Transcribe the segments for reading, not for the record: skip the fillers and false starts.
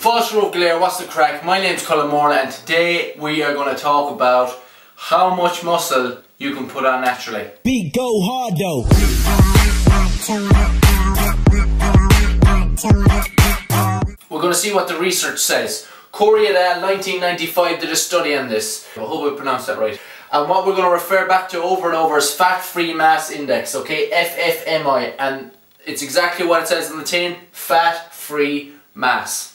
False Road Glare, what's the crack? My name's Colin Moore and today we are going to talk about how much muscle you can put on naturally. Beat go hard though. We're going to see what the research says. Kouri et al. 1995 did a study on this. I hope I pronounced that right. And what we're going to refer back to over and over is fat-free mass index, okay? FFMI. And it's exactly what it says on the tin. Fat-free mass.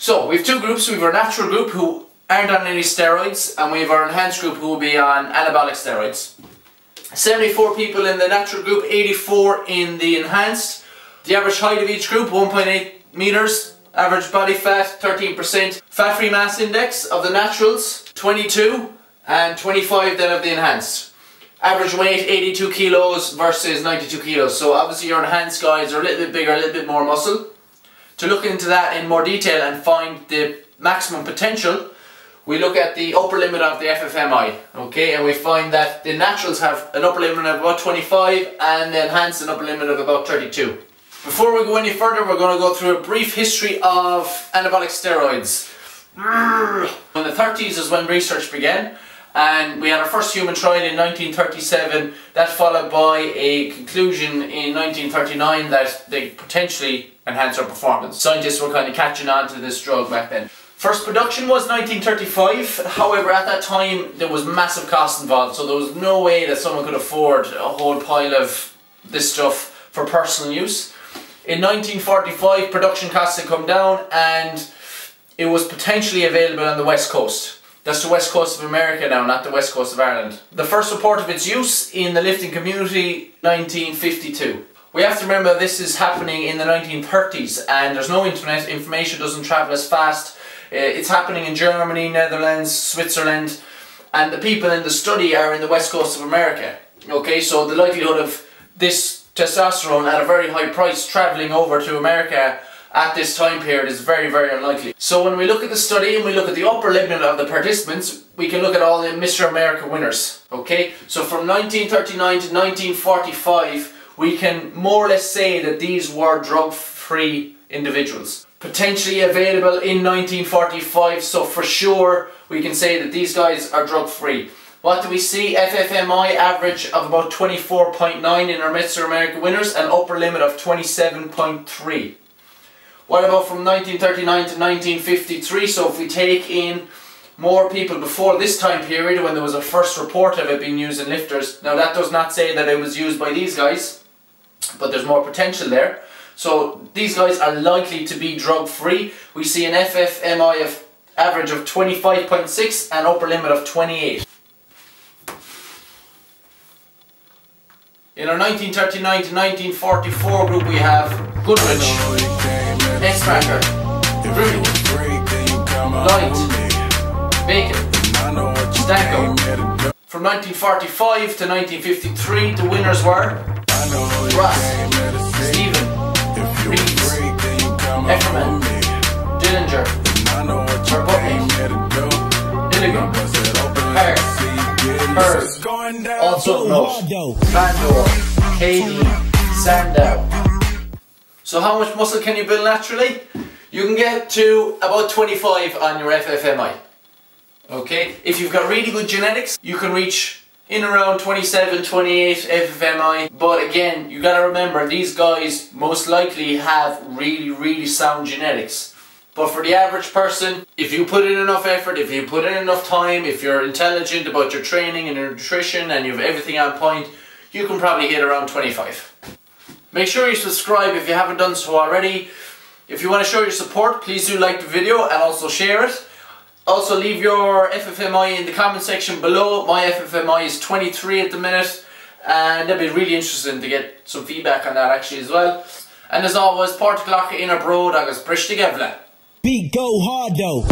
So, we have two groups. We have our natural group who aren't on any steroids, and we have our enhanced group who will be on anabolic steroids. 74 people in the natural group, 84 in the enhanced. The average height of each group, 1.8 meters. Average body fat, 13%. Fat-free mass index of the naturals, 22, and 25 then of the enhanced. Average weight, 82 kilos versus 92 kilos. So obviously your enhanced guys are a little bit bigger, a little bit more muscle. To look into that in more detail and find the maximum potential, we look at the upper limit of the FFMI, okay, and we find that the naturals have an upper limit of about 25 and the enhanced an upper limit of about 32. Before we go any further, we're going to go through a brief history of anabolic steroids. In the 30s is when research began, and we had our first human trial in 1937, that followed by a conclusion in 1939 that they potentially enhance our performance. Scientists were kind of catching on to this drug back then. First production was 1935, however at that time there was massive cost involved, so there was no way that someone could afford a whole pile of this stuff for personal use. In 1945 production costs had come down and it was potentially available on the west coast. That's the west coast of America now, not the west coast of Ireland. The first report of its use in the lifting community, 1952. We have to remember this is happening in the 1930s and there's no internet, information doesn't travel as fast. It's happening in Germany, Netherlands, Switzerland, and the people in the study are in the west coast of America. Okay, so the likelihood of this testosterone at a very high price travelling over to America at this time period is very, very unlikely. So when we look at the study and we look at the upper limit of the participants, we can look at all the Mr. America winners. Okay, so from 1939 to 1945, we can more or less say that these were drug-free individuals. Potentially available in 1945, so for sure we can say that these guys are drug-free. What do we see? FFMI average of about 24.9 in our Mr. America winners, and upper limit of 27.3. What about from 1939 to 1953? So if we take in more people before this time period when there was a first report of it being used in lifters. Now that does not say that it was used by these guys, but there's more potential there. So these guys are likely to be drug-free. We see an FFMI of average of 25.6 and upper limit of 28. In our 1939 to 1944 group we have Goodrich, X-Tracker, Rudy, Light, Bacon, Stanko. From 1945 to 1953 the winners were Ross, Stephen, Reeves, Eckerman, Dillinger, Arbutney, Milligan, Hurd, also Note, Bandor, KD, Sandow. So how much muscle can you build naturally? You can get to about 25 on your FFMI. Okay, if you've got really good genetics, you can reach in around 27, 28 FFMI. But again, you gotta remember, these guys most likely have really, really sound genetics. But for the average person, if you put in enough effort, if you put in enough time, if you're intelligent about your training and your nutrition and you have everything on point, you can probably hit around 25. Make sure you subscribe if you haven't done so already. If you want to show your support, please do like the video and also share it. Also leave your FFMI in the comment section below. My FFMI is 23 at the minute, and it'd be really interesting to get some feedback on that actually as well. And as always, Páirc Glacha in our bro, agus Priste Gevla. Beat go hard though.